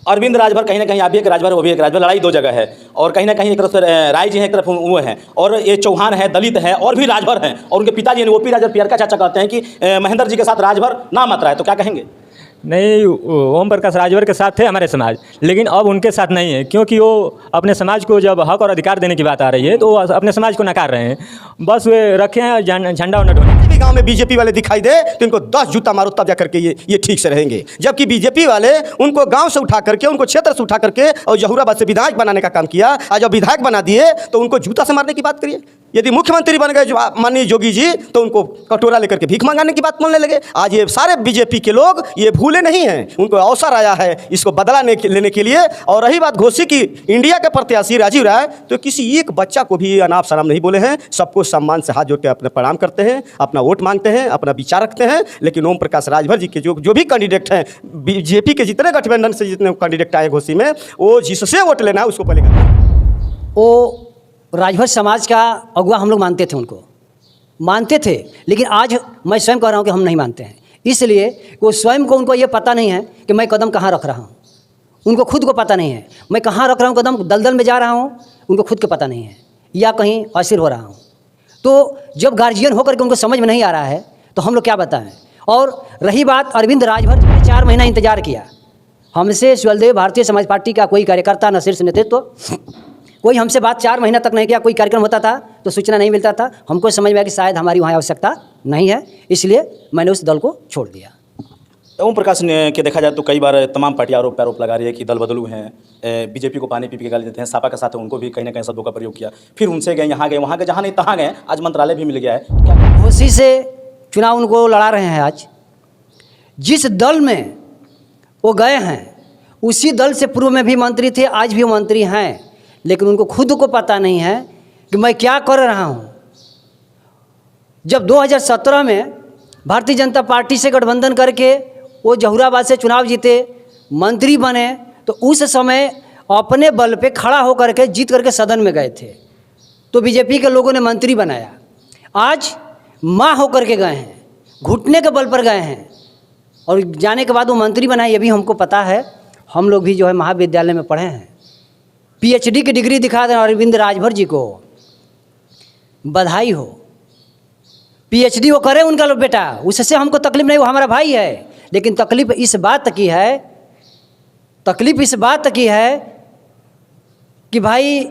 अरविंद राजभर, कहीं ना कहीं आप भी एक राजभर, वो भी एक राजभर, लड़ाई दो जगह है। और कहीं ना कहीं एक तरफ से राय जी हैं, एक तरफ वो हैं, और ये चौहान है, दलित है, और भी राजभर हैं, और उनके पिताजी ओपी राजभर पियर का चाचा कहते हैं कि महेंद्र जी के साथ राजभर नाम आता है, तो क्या कहेंगे? नहीं, ओम प्रकाश राजभर के साथ थे हमारे समाज, लेकिन अब उनके साथ नहीं है, क्योंकि वो अपने समाज को जब हक और अधिकार देने की बात आ रही है तो वो अपने समाज को नकार रहे हैं। बस वे रखे हैं झंडा उन्हें ढोने। भी गांव में बीजेपी वाले दिखाई दे तो इनको 10 जूता मारो, तब जा करके ये ठीक से रहेंगे। जबकि बीजेपी वाले उनको गांव से उठा करके, उनको क्षेत्र से उठा करके और जहूराबाद से विधायक बनाने का काम किया। आज जब विधायक बना दिए तो उनको जूता से मारने की बात करिए। यदि मुख्यमंत्री बन गए माननीय जोगी जी तो उनको कटोरा लेकर के भीख मंगाने की बात बोलने लगे। आज ये सारे बीजेपी के लोग ये भूले नहीं हैं, उनको अवसर आया है इसको बदला लेने के लिए। और रही बात घोसी की इंडिया के प्रत्याशी राजीव राय, तो किसी एक बच्चा को भी अनाप शनाप नहीं बोले हैं, सबको सम्मान से हाथ जोड़ के अपने प्रणाम करते हैं, अपना वोट मांगते हैं, अपना विचार रखते हैं। लेकिन ओम प्रकाश राजभर जी के जो भी कैंडिडेट हैं, बीजेपी के जितने गठबंधन से जितने कैंडिडेट आए घोसी में, वो जिससे वोट लेना है उसको पहले वो राजभर समाज का अगुआ हम लोग मानते थे, उनको मानते थे। लेकिन आज मैं स्वयं कह रहा हूँ कि हम नहीं मानते हैं, इसलिए वो स्वयं को, उनको ये पता नहीं है कि मैं कदम कहाँ रख रहा हूँ। उनको खुद को पता नहीं है मैं कहाँ रख रहा हूँ कदम, दलदल में जा रहा हूँ, उनको खुद को पता नहीं है, या कहीं अस्थिर हो रहा हूँ। तो जब गार्जियन होकर के उनको समझ में नहीं आ रहा है तो हम लोग क्या बताएं। और रही बात अरविंद राजभर जी ने 4 महीना इंतजार किया हमसे। सुलदेव भारतीय समाज पार्टी का कोई कार्यकर्ता, न शीर्ष नेतृत्व, कोई हमसे बात 4 महीना तक नहीं किया। कोई कार्यक्रम होता था तो सूचना नहीं मिलता था। हमको समझ में आया कि शायद हमारी वहाँ आवश्यकता नहीं है, इसलिए मैंने उस दल को छोड़ दिया। ओम प्रकाश ने के देखा जाए तो कई बार तमाम पार्टी आरोप लगा रही है कि दल बदलू हैं, बीजेपी को पानी पी के गाली देते हैं। सापा के साथ उनको भी कहीं ना कहीं शब्दों का प्रयोग किया, फिर उनसे गए, यहाँ गए, वहाँ गए, जहाँ नहीं तहाँ गए, आज मंत्रालय भी मिल गया है। क्या घोसी से चुनाव उनको लड़ा रहे हैं। आज जिस दल में वो गए हैं उसी दल से पूर्व में भी मंत्री थे, आज भी मंत्री हैं, लेकिन उनको खुद को पता नहीं है कि मैं क्या कर रहा हूँ। जब 2017 में भारतीय जनता पार्टी से गठबंधन करके वो जहूराबाद से चुनाव जीते, मंत्री बने, तो उस समय अपने बल पे खड़ा होकर के जीत करके सदन में गए थे, तो बीजेपी के लोगों ने मंत्री बनाया। आज माँ होकर के गए हैं, घुटने के बल पर गए हैं, और जाने के बाद वो मंत्री बनाए, ये भी हमको पता है। हम लोग भी जो है महाविद्यालय में पढ़े हैं, PhD की डिग्री दिखा दें अरविंद राजभर जी को बधाई हो। PhD वो करे उनका बेटा, उससे हमको तकलीफ नहीं, वो हमारा भाई है। लेकिन तकलीफ इस बात की है कि भाई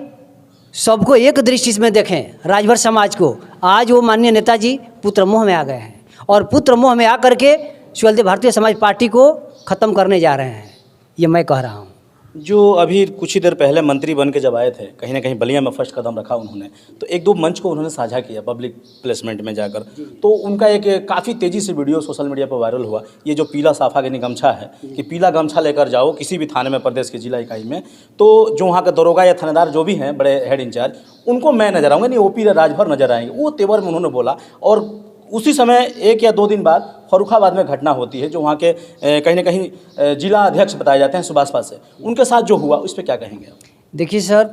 सबको एक दृष्टि में देखें, राजभर समाज को। आज वो माननीय नेताजी पुत्र मोह में आ गए हैं, और पुत्र मोह में आकर के सुलदेव भारतीय समाज पार्टी को ख़त्म करने जा रहे हैं, ये मैं कह रहा हूँ। जो अभी कुछ ही देर पहले मंत्री बन के जब आए थे, कहीं ना कहीं बलिया में फर्स्ट कदम रखा उन्होंने, तो 1-2 मंच को उन्होंने साझा किया पब्लिक प्लेसमेंट में जाकर, तो उनका एक काफ़ी तेज़ी से वीडियो सोशल मीडिया पर वायरल हुआ। ये जो पीला साफा के गमछा है कि पीला गमछा लेकर जाओ किसी भी थाने में, प्रदेश के जिला इकाई में, तो जो वहाँ का दरोगा या थानेदार जो भी हैं, बड़े हेड इंचार्ज, उनको मैं नजर आऊँगा, नहीं ओपी राजभर नजर आएंगे, वो तेवर में उन्होंने बोला। और उसी समय 1 या 2 दिन बाद फर्रुखाबाद में घटना होती है, जो वहाँ के कहीं ना कहीं जिला अध्यक्ष बताए जाते हैं सुभाष से, उनके साथ जो हुआ उस पर क्या कहेंगे? देखिए सर,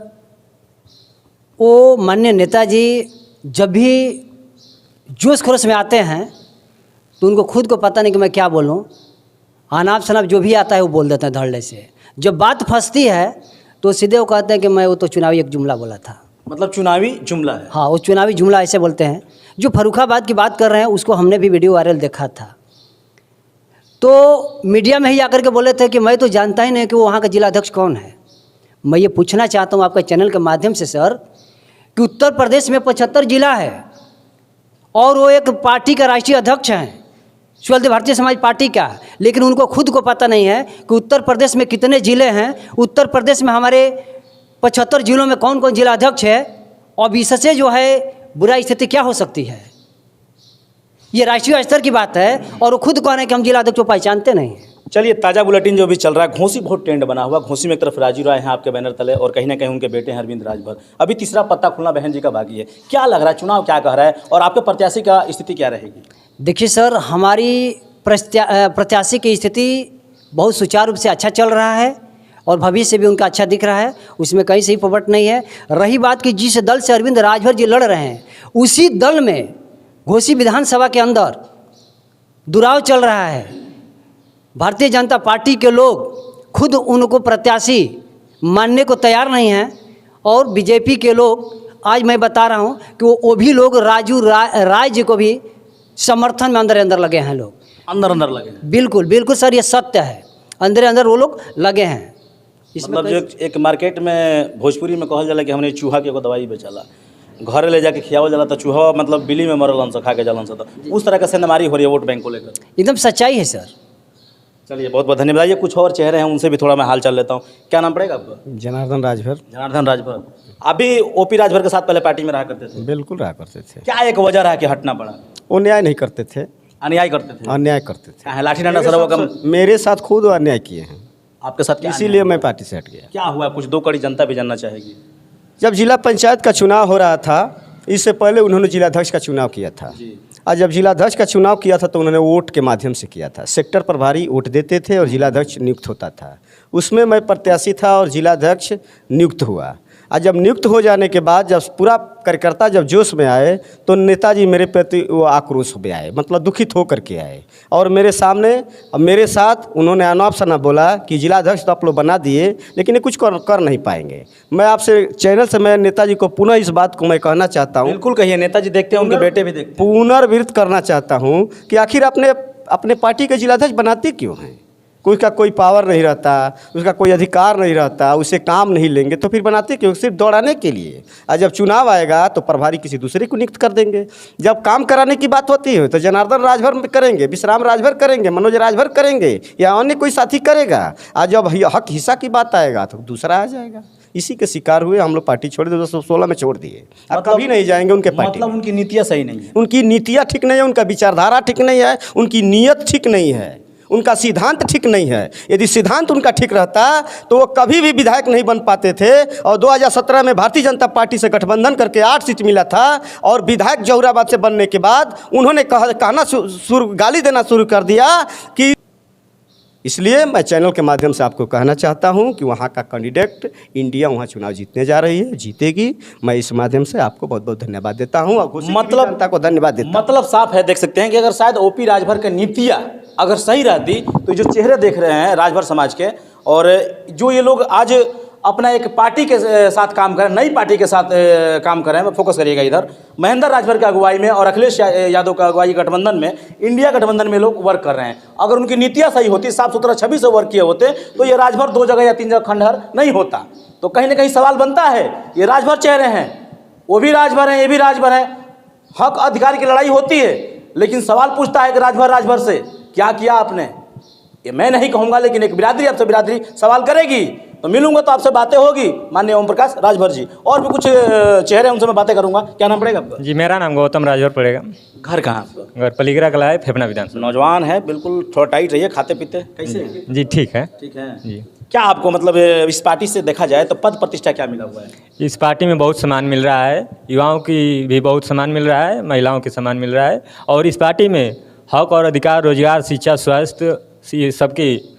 वो माननीय नेताजी जब भी जोश खरोश में आते हैं तो उनको खुद को पता नहीं कि मैं क्या बोलूँ, अनाप शनाप जो भी आता है वो बोल देते हैं धड़ल्ले से। जब बात फंसती है तो सीधे वो कहते हैं कि मैं वो तो चुनावी एक जुमला बोला था। मतलब चुनावी जुमला है? हाँ, वो चुनावी जुमला ऐसे बोलते हैं। जो फर्रुखाबाद की बात कर रहे हैं उसको हमने भी वीडियो वायरल देखा था, तो मीडिया में ही आकर के बोले थे कि मैं तो जानता ही नहीं कि वो वहाँ का जिला अध्यक्ष कौन है। मैं ये पूछना चाहता हूँ आपके चैनल के माध्यम से सर, कि उत्तर प्रदेश में 75 जिला है, और वो एक पार्टी का राष्ट्रीय अध्यक्ष हैं सुलदेव भारतीय समाज पार्टी का, लेकिन उनको खुद को पता नहीं है कि उत्तर प्रदेश में कितने ज़िले हैं, उत्तर प्रदेश में हमारे 75 जिलों में कौन कौन जिला अध्यक्ष है, और इससे जो है बुरा स्थिति क्या हो सकती है। ये राष्ट्रीय स्तर की बात है, और वो खुद कह रहे हैं कि हम जिला अध्यक्ष को पहचानते नहीं हैं। चलिए, ताज़ा बुलेटिन जो भी चल रहा है, घोसी बहुत ट्रेंड बना हुआ। घोसी में एक तरफ राजीव राय हैं आपके बैनर तले, और कहीं ना कहीं उनके बेटे हैं अरविंद राजभर। अभी तीसरा पत्ता खुलना बहन जी का बाकी है। क्या लग रहा है, चुनाव क्या कह रहा है, और आपके प्रत्याशी का स्थिति क्या रहेगी? देखिए सर, हमारी प्रत्याशी की स्थिति बहुत सुचारू रूप से अच्छा चल रहा है, और भविष्य भी उनका अच्छा दिख रहा है, उसमें कहीं से ही पवट नहीं है। रही बात कि जिस दल से अरविंद राजभर जी लड़ रहे हैं, उसी दल में घोसी विधानसभा के अंदर दुराव चल रहा है। भारतीय जनता पार्टी के लोग खुद उनको प्रत्याशी मानने को तैयार नहीं हैं। और बीजेपी के लोग, आज मैं बता रहा हूँ कि वो भी लोग राय जी को भी समर्थन में अंदर लगे हैं लोग, अंदर लगे हैं। बिल्कुल बिल्कुल सर, ये सत्य है, अंदर वो लोग लगे हैं। इसमें मतलब जो एक मार्केट में भोजपुरी में कहल जाला कि हमने चूहा के एगो दवाई बेचाला, घर ले जाके खियावल जाला तो चूहा मतलब बिल्ली में मरल खा के जलन से, तो उस तरह का सेंधमारी हो रही है वोट बैंक को लेकर। एकदम सच्चाई है सर। चलिए बहुत बहुत धन्यवाद। ये कुछ और चेहरे हैं, उनसे भी थोड़ा मैं हाल चाल लेता हूँ। क्या नाम पड़ेगा आपका? जनार्दन राजभर। जनार्दन राजभर। आप भी ओपी राजभर के साथ पहले पार्टी में रहा करते थे? बिल्कुल रहा करते थे। क्या एक वजह रहा कि हटना पड़ा? वो न्याय नहीं करते थे, अन्याय करते थे। अन्याय करते थे। क्या है लाठी डंडा सरवा कम? मेरे साथ खुद अन्याय किए हैं, आपके साथ क्या इसीलिए मैं पार्टी से हट गया। क्या हुआ? कुछ दो कड़ी जनता भी जानना चाहेगी। जब जिला पंचायत का चुनाव हो रहा था, इससे पहले उन्होंने जिलाध्यक्ष का चुनाव किया था। आज जब जिलाध्यक्ष का चुनाव किया था तो उन्होंने वोट के माध्यम से किया था। सेक्टर प्रभारी वोट देते थे और जिलाध्यक्ष नियुक्त होता था। उसमें मैं प्रत्याशी था और जिलाध्यक्ष नियुक्त हुआ। आज जब नियुक्त हो जाने के बाद जब पूरा कार्यकर्ता जब जोश में आए तो नेताजी मेरे प्रति वो आक्रोश में आए, मतलब दुखित होकर के आए और मेरे सामने और मेरे साथ उन्होंने अनाप शनाप बोला कि जिलाध्यक्ष तो आप लोग बना दिए लेकिन ये कुछ कर नहीं पाएंगे। मैं आपसे चैनल से मैं नेताजी को पुनः इस बात को मैं कहना चाहता हूँ। बिल्कुल कहिए, नेताजी देखते हैं, उनके बेटे भी देखते हैं। पुनर्वित करना चाहता हूँ कि आखिर अपने पार्टी के जिलाध्यक्ष बनाते क्यों हैं? उसका कोई पावर नहीं रहता, उसका कोई अधिकार नहीं रहता, उसे काम नहीं लेंगे तो फिर बनाते क्यों? सिर्फ दौड़ाने के लिए। और जब चुनाव आएगा तो प्रभारी किसी दूसरे को नियुक्त कर देंगे। जब काम कराने की बात होती है तो जनार्दन राजभर करेंगे, विश्राम राजभर करेंगे, मनोज राजभर करेंगे या अन्य कोई साथी करेगा। आज जब हक हिस्सा की बात आएगा तो दूसरा आ जाएगा। इसी के शिकार हुए हम लोग। पार्टी छोड़ दिए, 2016 में छोड़ दिए। अब कभी नहीं जाएंगे उनके पार्टी। मतलब उनकी नीतियाँ सही नहीं है। उनकी नीतियाँ ठीक नहीं है, उनका विचारधारा ठीक नहीं है, उनकी नीयत ठीक नहीं है, उनका सिद्धांत ठीक नहीं है। यदि सिद्धांत उनका ठीक रहता तो वो कभी भी विधायक नहीं बन पाते थे। और 2017 में भारतीय जनता पार्टी से गठबंधन करके 8 सीट मिला था और विधायक जहुराबाद से बनने के बाद उन्होंने गाली देना शुरू कर दिया कि इसलिए मैं चैनल के माध्यम से आपको कहना चाहता हूं कि वहां का कैंडिडेट इंडिया वहां चुनाव जीतने जा रही है, जीतेगी। मैं इस माध्यम से आपको बहुत बहुत धन्यवाद देता हूं और मतलब जनता को धन्यवाद देता हूं। मतलब साफ है, देख सकते हैं कि अगर शायद ओपी राजभर की नीतियाँ अगर सही रहती तो जो चेहरे देख रहे हैं राजभर समाज के, और जो ये लोग आज अपना एक पार्टी के साथ काम करें, नई पार्टी के साथ काम करें, फोकस करिएगा इधर, महेंद्र राजभर की अगुवाई में और अखिलेश यादव का अगुवाई गठबंधन में, इंडिया गठबंधन में लोग वर्क कर रहे हैं। अगर उनकी नीतियाँ सही होती, साफ सुथरा छवि से वर्क किए होते तो ये राजभर 2 जगह या 3 जगह खंडहर नहीं होता। तो कहीं ना कहीं सवाल बनता है, ये राजभर चेहरे हैं, वो भी राजभर हैं, ये भी राजभर हैं, हक अधिकार की लड़ाई होती है, लेकिन सवाल पूछता है कि राजभर से क्या किया आपने? ये मैं नहीं कहूँगा, लेकिन एक बिरादरी आपसे बिरादरी सवाल करेगी। तो मिलूंगा तो आपसे बातें होगी, माननीय ओम प्रकाश राजभर जी। और भी कुछ चेहरे उनसे मैं बातें करूंगा। क्या नाम पड़ेगा आपका? जी, मेरा नाम गौतम राजभर पड़ेगा। घर कहाँ आपका? घर पलीगरा कला है, फेफना विधानसभा। नौजवान है, बिल्कुल थोड़ा टाइट रहिए, खाते पीते कैसे? जी ठीक है। ठीक है जी। क्या आपको मतलब इस पार्टी से देखा जाए तो पद प्रतिष्ठा क्या मिला हुआ है? इस पार्टी में बहुत सामान मिल रहा है, युवाओं की भी बहुत सामान मिल रहा है, महिलाओं के सामान मिल रहा है, और इस पार्टी में हक और अधिकार, रोजगार, शिक्षा, स्वास्थ्य सबकी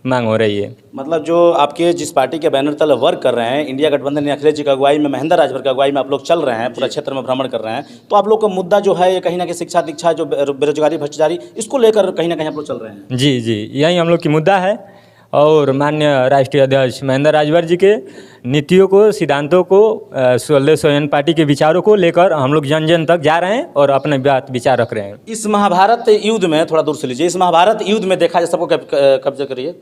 मांग हो रही है। मतलब जो आपके जिस पार्टी के बैनर तले वर्क कर रहे हैं, इंडिया गठबंधन अखिलेश जी की अगुवाई में, महेंद्र राजभर की अगुवाई में आप लोग चल रहे हैं, पूरा क्षेत्र में भ्रमण कर रहे हैं, तो आप लोग का मुद्दा जो है ये कहीं ना कहीं शिक्षा दीक्षा, जो बेरोजगारी भ्रष्टाचारी, इसको लेकर कहीं ना कहीं आप लोग चल रहे हैं। जी जी, यही हम लोग की मुद्दा है। और माननीय राष्ट्रीय अध्यक्ष महेंद्र राजभर जी के नीतियों को, सिद्धांतों को, स्वदेश सोयन पार्टी के विचारों को लेकर हम लोग जन जन तक जा रहे हैं और अपने बात विचार रख रहे हैं। इस महाभारत युद्ध में, थोड़ा दूर से लीजिए, इस महाभारत युद्ध में देखा जाए, सबको कब्जा करिए,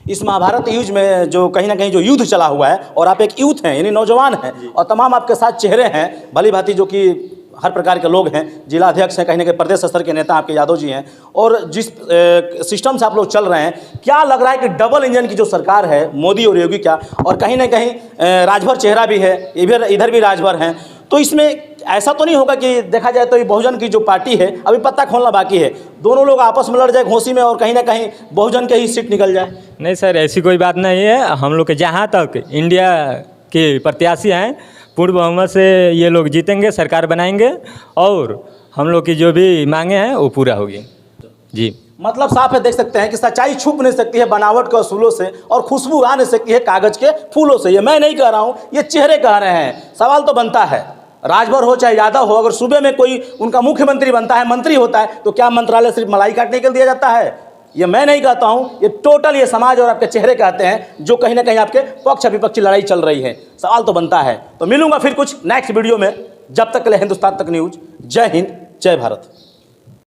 इस महाभारत युद्ध में जो कहीं ना कहीं जो युद्ध चला हुआ है, और आप एक यूथ हैं, यानी नौजवान हैं, और तमाम आपके साथ चेहरे हैं भली भांति, जो कि हर प्रकार के लोग हैं, जिला अध्यक्ष हैं, कहीं ना कहीं प्रदेश स्तर के नेता आपके यादव जी हैं, और जिस सिस्टम से आप लोग चल रहे हैं, क्या लग रहा है कि डबल इंजन की जो सरकार है मोदी और योगी का, और कहीं ना कहीं राजभर चेहरा भी है, इधर भी राजभर हैं, तो इसमें ऐसा तो नहीं होगा कि देखा जाए तो ये बहुजन की जो पार्टी है अभी पत्ता खोलना बाकी है, दोनों लोग आपस में लड़ जाए घोंसी में और कहीं ना कहीं बहुजन के ही सीट निकल जाए? नहीं सर, ऐसी कोई बात नहीं है। हम लोग के जहाँ तक इंडिया के प्रत्याशी हैं, पूर्ण बहुमत से ये लोग जीतेंगे, सरकार बनाएंगे, और हम लोग की जो भी मांगे हैं वो पूरा होगी। जी, मतलब साफ है, देख सकते हैं कि सच्चाई छुप नहीं सकती है बनावट के असूलों से, और खुशबू आ नहीं सकती है कागज के फूलों से। ये मैं नहीं कह रहा हूँ, ये चेहरे कह रहे हैं। सवाल तो बनता है, राजभर हो चाहे यादव हो, अगर सूबे में कोई उनका मुख्यमंत्री बनता है, मंत्री होता है, तो क्या मंत्रालय सिर्फ मलाई काटने के लिए दिया जाता है? ये मैं नहीं कहता हूँ, ये टोटल ये समाज और आपके चेहरे कहते हैं, जो कहीं ना कहीं आपके पक्ष विपक्षी लड़ाई चल रही है। सवाल तो बनता है। तो मिलूंगा फिर कुछ नेक्स्ट वीडियो में, जब तक के लिए हिंदुस्तान तक न्यूज़। जय हिंद, जय भारत।